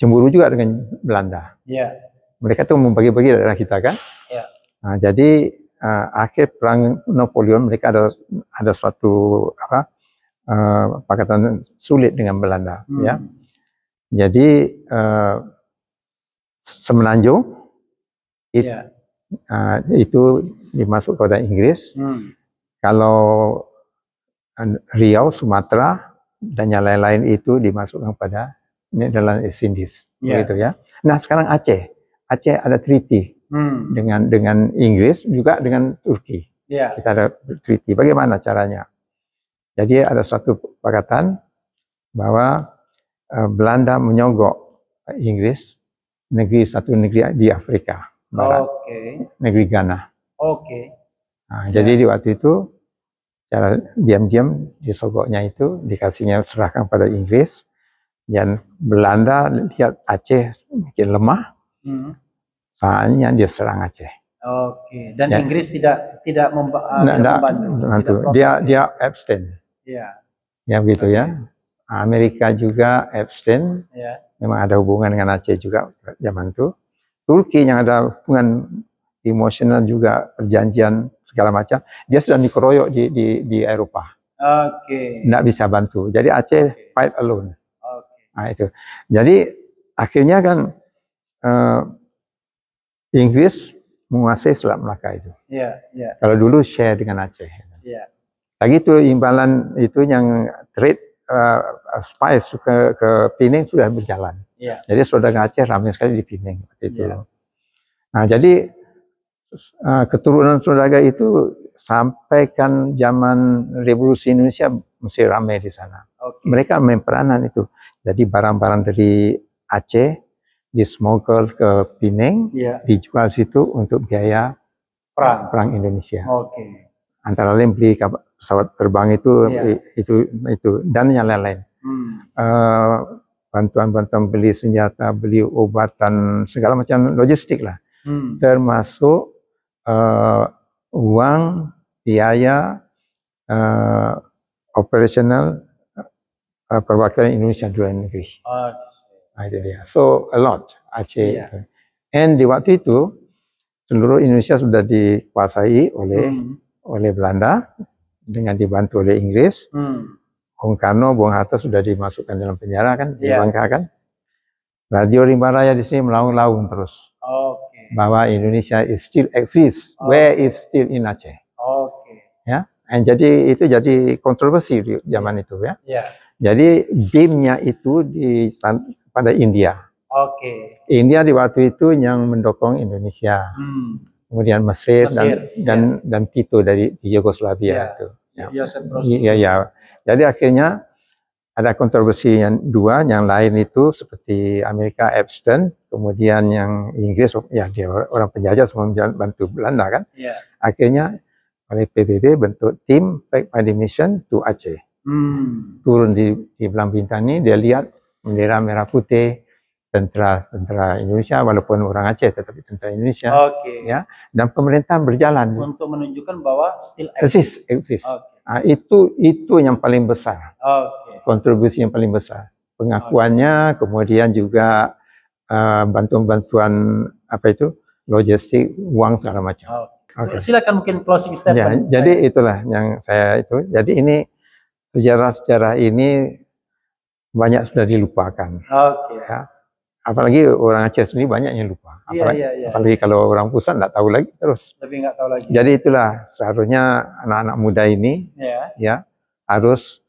cemburu juga dengan Belanda. Mereka tuh membagi-bagi daerah kita kan. Jadi akhir perang Napoleon mereka ada suatu pakatan sulit dengan Belanda. Ya. Jadi Semenanjung itu dimasuk kepada Inggris. Kalau Riau, Sumatera, dan yang lain-lain itu dimasukkan pada Netherlands East Indies, begitu ya. Nah sekarang Aceh ada treaty dengan Inggris, juga dengan Turki. Kita ada treaty. Bagaimana caranya? Jadi ada suatu kesepakatan bahwa Belanda menyogok Inggris satu negeri di Afrika Barat, negeri Ghana. Nah, jadi di waktu itu cara diam-diam disogoknya itu dikasihnya serahkan pada Inggris, dan Belanda lihat Aceh makin lemah, saatnya dia serang Aceh. Dan ya. Inggris tidak membantu. Dia abstain. Ya begitu ya. Amerika juga abstain. Memang ada hubungan dengan Aceh juga zaman itu. Turki yang ada hubungan emosional juga, perjanjian segala macam, dia sudah dikeroyok di Eropa. Nggak bisa bantu. Jadi Aceh fight alone. Nah itu. Jadi akhirnya kan Inggris menguasai Selat Melaka itu. Kalau dulu share dengan Aceh. Lagi itu imbalan itu yang trade spice ke Pining sudah berjalan. Jadi saudara Aceh ramai sekali di Pining itu. Nah jadi keturunan saudara itu sampai kan zaman Revolusi Indonesia masih ramai di sana. Mereka main peranan itu. Jadi barang-barang dari Aceh dismogel ke Pining, dijual situ untuk biaya perang Indonesia. Antara lain beli pesawat terbang itu dan yang lain-lain. Bantuan-bantuan beli senjata, beli obatan, segala macam logistik lah. Termasuk uang, biaya operasional perwakilan Indonesia di luar negeri. Itu dia. So a lot Aceh. And di waktu itu seluruh Indonesia sudah dikuasai oleh Belanda dengan dibantu oleh Inggris. Bung Karno, Bung Hatta sudah dimasukkan dalam penjara kan, di Bangka kan. Radio Rimba Raya di sini melaung-laung terus bahwa Indonesia is still exist, where is still in Aceh. Ya, and jadi itu jadi kontroversi di zaman itu ya. Jadi BIM-nya itu pada India. India di waktu itu yang mendukung Indonesia. Kemudian Mesir. Dan Tito dari Yugoslavia itu. Ya. Jadi akhirnya ada kontroversi yang dua, yang lain itu seperti Amerika abstain, kemudian yang Inggris ya dia orang penjajah semua bantu Belanda kan. Akhirnya oleh PBB bentuk tim Fact Finding Mission to Aceh. Turun di Belang Bintang ini, dia lihat bendera merah putih, tentara Indonesia, walaupun orang Aceh tetapi tentara Indonesia. Ya, dan pemerintahan berjalan untuk menunjukkan bahwa still exist. Nah, itu yang paling besar. Kontribusi yang paling besar. Pengakuannya, kemudian juga bantuan-bantuan logistik, uang segala macam. Silakan mungkin closing statement. Ya, jadi itulah yang saya itu. Jadi ini sejarah-sejarah ini banyak sudah dilupakan. Ya. Apalagi orang Aceh sendiri banyak yang lupa. Apalagi kalau orang pusat nggak tahu lagi terus. Lebih nggak tahu lagi. Jadi itulah seharusnya anak-anak muda ini ya harus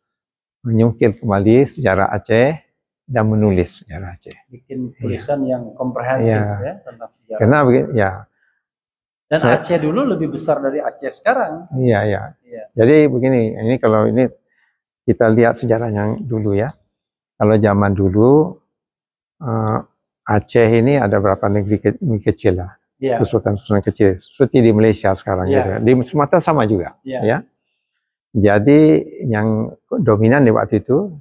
menyungkil kembali sejarah Aceh dan menulis sejarah Aceh. Bikin tulisan yang komprehensif tentang sejarah. Karena ya. Dan Aceh dulu lebih besar dari Aceh sekarang. Iya. Jadi begini, ini kalau ini kita lihat sejarah yang dulu ya. Kalau zaman dulu Aceh ini ada berapa negeri kecil lah, sultan-sultan kecil, seperti di Malaysia sekarang gitu. Di Sumatera sama juga, ya. Jadi yang dominan di waktu itu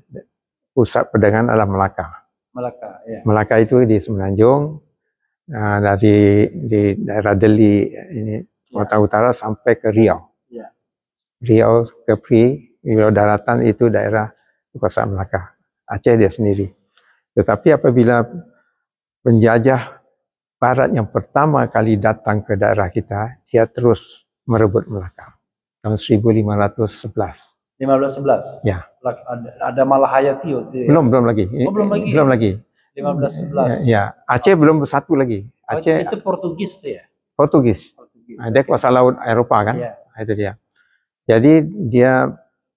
pusat perdagangan adalah Melaka. Melaka itu di Semenanjung, dari di daerah Deli ini Sumatera Utara sampai ke Riau. Riau, Kepri, Riau Daratan itu daerah kekuasaan Melaka. Aceh dia sendiri. Tetapi apabila penjajah Barat yang pertama kali datang ke daerah kita, dia terus merebut Melaka. Tahun 1511. 1511? Ya. Ada Malahayati itu ya? Belum lagi. Belum lagi. 1511. Ya. Aceh belum bersatu lagi. Aceh itu Portugis itu ya? Portugis. Dia kuasa laut Eropa kan? Itu dia. Jadi dia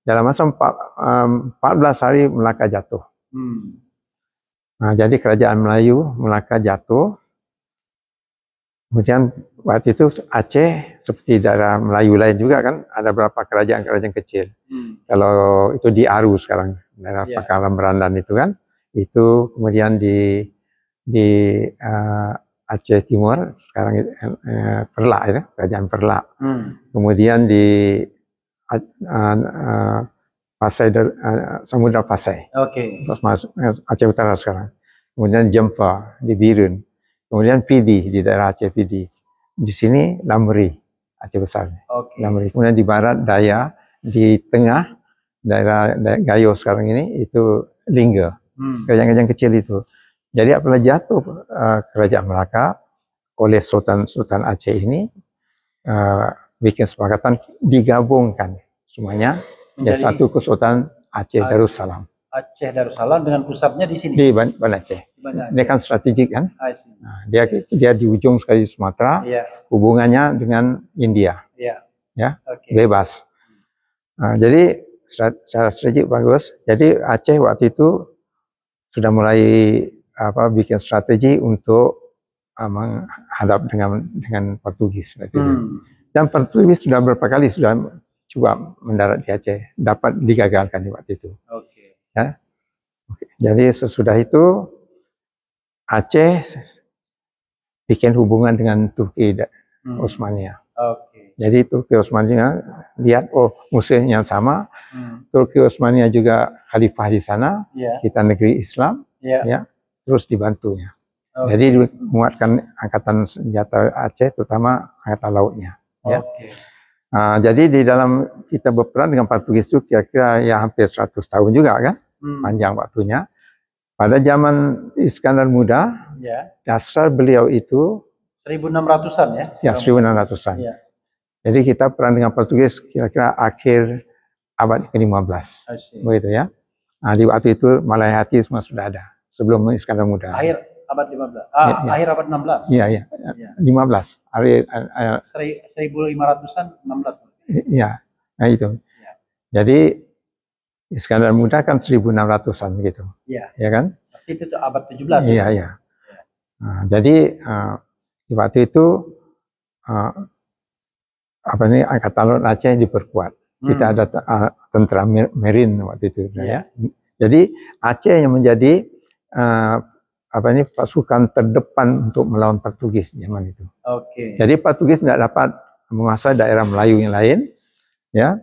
dalam masa 14 hari Melaka jatuh. Nah, jadi kerajaan Melayu Melaka jatuh. Kemudian waktu itu Aceh seperti daerah Melayu lain juga kan ada beberapa kerajaan-kerajaan kecil. Kalau itu di Aru sekarang daerah Pakalan Berandan itu kan, itu kemudian di Aceh Timur sekarang Perlak itu kerajaan Perlak. Kemudian di Pasai Samudra Pasai. Terus masuk Aceh Utara sekarang. Kemudian Jempa di Birun. Kemudian Pidi di daerah Aceh Pidi. Di sini Lamri, Aceh Besar. Lamri. Kemudian di barat Daya, di tengah daerah Gayo sekarang ini itu Lingga. Kerajaan-kerajaan kecil itu. Jadi apabila jatuh kerajaan Melaka oleh Sultan Aceh ini bikin sepakatan digabungkan semuanya jadi satu Kesultanan Aceh Darussalam. Aceh Darussalam dengan pusatnya di sini. Di Banda Aceh. Dia kan strategik kan. Nah, dia di ujung sekali di Sumatera. Hubungannya dengan India. Ya, bebas. Nah, jadi secara strategik bagus. Jadi Aceh waktu itu sudah mulai bikin strategi untuk menghadap dengan Portugis. Dan Portugis sudah berapa kali sudah coba mendarat di Aceh, dapat digagalkan di waktu itu. Ya. Jadi sesudah itu Aceh bikin hubungan dengan Turki Utsmaniyah. Jadi Turki Utsmaniyah lihat musuhnya sama. Turki Utsmaniyah juga khalifah di sana. Kita negeri Islam, ya, terus dibantunya. Jadi menguatkan angkatan senjata Aceh, terutama angkatan lautnya. Ya. Jadi di dalam kita berperang dengan Portugis itu kira-kira ya hampir 100 tahun juga kan. Panjang waktunya. Pada zaman Iskandar Muda, dasar beliau itu 1600-an ya? Ya, 1600-an. Jadi kita perang dengan Portugis kira-kira akhir abad ke-15. Begitu ya. Nah, di waktu itu Malayati semua sudah ada sebelum Iskandar Muda. Akhir abad 15. Akhir abad 16. Iya. 15. 1500-an 16. Iya. Nah itu. Jadi Iskandar Muda kan 1600-an gitu. Ya kan? Itu tuh abad 17. Iya. Nah, jadi di waktu itu angkatan laut Aceh diperkuat. Kita ada tentara Marine waktu itu ya. Jadi Aceh yang menjadi pasukan terdepan untuk melawan Portugis zaman itu. Jadi Portugis tidak dapat menguasai daerah Melayu yang lain, ya.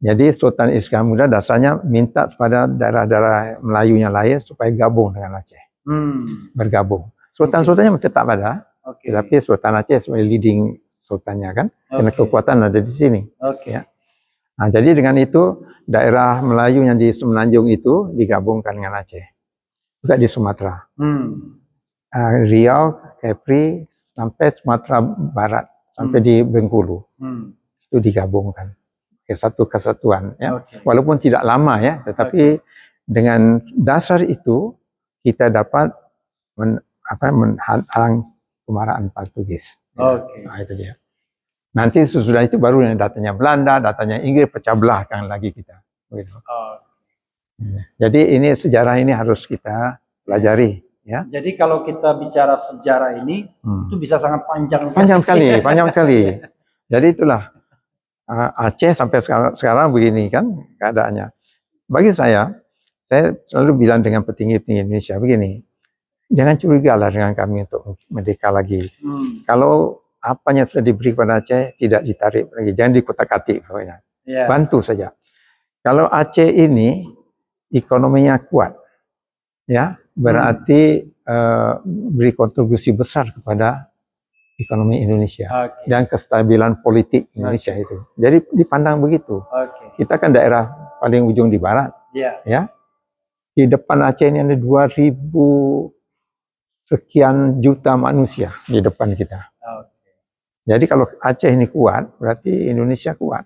Jadi Sultan Iskandar Muda dasarnya minta kepada daerah-daerah Melayu yang lain supaya gabung dengan Aceh. Bergabung. Sultan-sultannya tetap ada, tetapi Sultan Aceh sebagai leading sultannya kan, karena kekuatan ada di sini. Ya. Nah, jadi dengan itu daerah Melayu yang di Semenanjung itu digabungkan dengan Aceh. Juga di Sumatera. Riau, Kepri, sampai Sumatera Barat, sampai di Bengkulu. Itu digabungkan. Satu kesatuan. Ya. Walaupun tidak lama ya, tetapi dengan dasar itu kita dapat menghalang kemarahan Portugis. Nah, itu dia. Nanti sesudah itu baru yang datanya Belanda, datanya Inggris, pecah belahkan lagi kita. Begitu. Jadi ini sejarah ini harus kita pelajari. Ya. Jadi kalau kita bicara sejarah ini, itu bisa sangat panjang. Panjang sekali. Jadi itulah Aceh sampai sekarang begini kan keadaannya. Bagi saya selalu bilang dengan petinggi-petinggi Indonesia begini, jangan curigalah dengan kami untuk merdeka lagi. Kalau apa yang sudah diberi kepada Aceh tidak ditarik lagi, jangan dikotak-katik pokoknya. Bantu saja. Kalau Aceh ini ekonominya kuat, ya berarti beri kontribusi besar kepada ekonomi Indonesia dan kestabilan politik Indonesia itu. Jadi dipandang begitu. Kita kan daerah paling ujung di barat, ya. Di depan Aceh ini ada 2000 sekian juta manusia di depan kita. Jadi kalau Aceh ini kuat, berarti Indonesia kuat.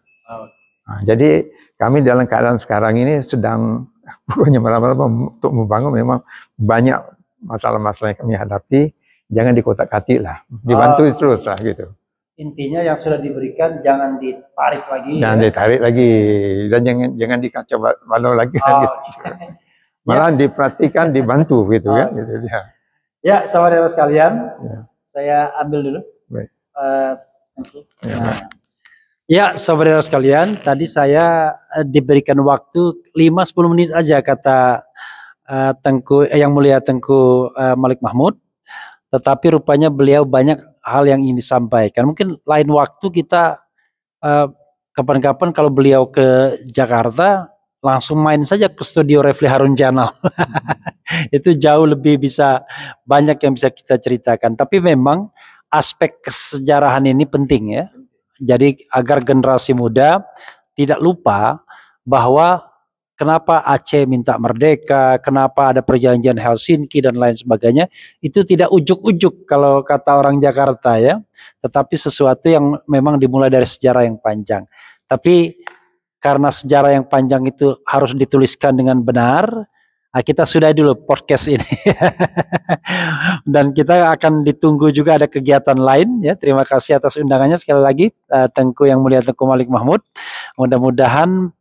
Nah, jadi kami dalam keadaan sekarang ini sedang pokoknya malam-malam untuk membangun, memang banyak masalah-masalah yang kami hadapi. Jangan dikotak-katik lah, dibantu terus lah gitu. Intinya yang sudah diberikan jangan ditarik lagi. Jangan ditarik lagi dan jangan dikacau balau lagi kan, gitu. Malah diperhatikan, dibantu gitu kan. Gitu, ya. Ya, saudara sekalian, saya ambil dulu. Baik. Ya, saudara sekalian, tadi saya diberikan waktu 5-10 menit aja kata Yang Mulia Tengku Malik Mahmud. Tetapi rupanya beliau banyak hal yang ingin disampaikan. Mungkin lain waktu kita kapan-kapan kalau beliau ke Jakarta langsung main saja ke studio Refli Harun Channel. Itu jauh lebih banyak yang bisa kita ceritakan. Tapi memang aspek kesejarahan ini penting ya. Jadi agar generasi muda tidak lupa bahwa kenapa Aceh minta merdeka, kenapa ada perjanjian Helsinki dan lain sebagainya, itu tidak ujuk-ujuk kalau kata orang Jakarta ya, tetapi sesuatu yang memang dimulai dari sejarah yang panjang. Tapi karena sejarah yang panjang itu harus dituliskan dengan benar, kita sudah dulu podcast ini. Dan kita akan ditunggu juga ada kegiatan lain ya. Terima kasih atas undangannya sekali lagi Tengku Yang Mulia Tengku Malik Mahmud. Mudah-mudahan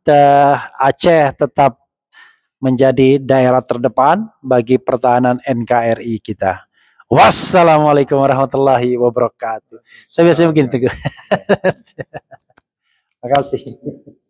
Aceh tetap menjadi daerah terdepan bagi pertahanan NKRI kita. Wassalamualaikum warahmatullahi wabarakatuh. Saya biasanya begini Teguh. Terima kasih.